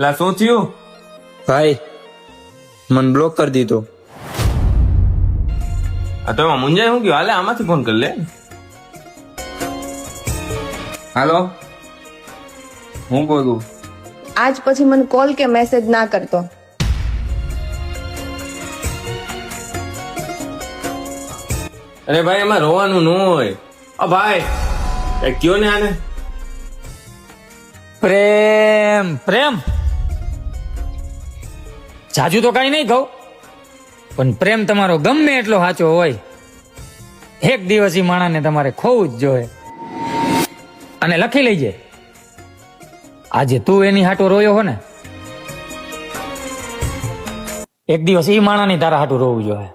લા શું થયું? ભાઈ મને બ્લોક કરી દીધો. આ તો એમાં મુંજાય શું ગયું? હાલે આમાંથી ફોન કરી લે. હાલો, હું બોલું? આજ પછી મને કોલ કે મેસેજ ના કરતો. અરે ભાઈ એમાં રોવાનું ન હોય. ભાઈ કઈ કયો ને આને. પ્રેમ પ્રેમ જાજુ તો કઈ નહીં કહું, પણ પ્રેમ તમારો ગમે એટલો સાચો હોય, એક દિવસ ઈ માણાને તમારે ખોવું જ જોઈએ. અને લખી લેજે, આજે તું એની હાટો રોયો હો ને, એક દિવસ ઈ માણાની તારા હાટું રોવું જોઈએ.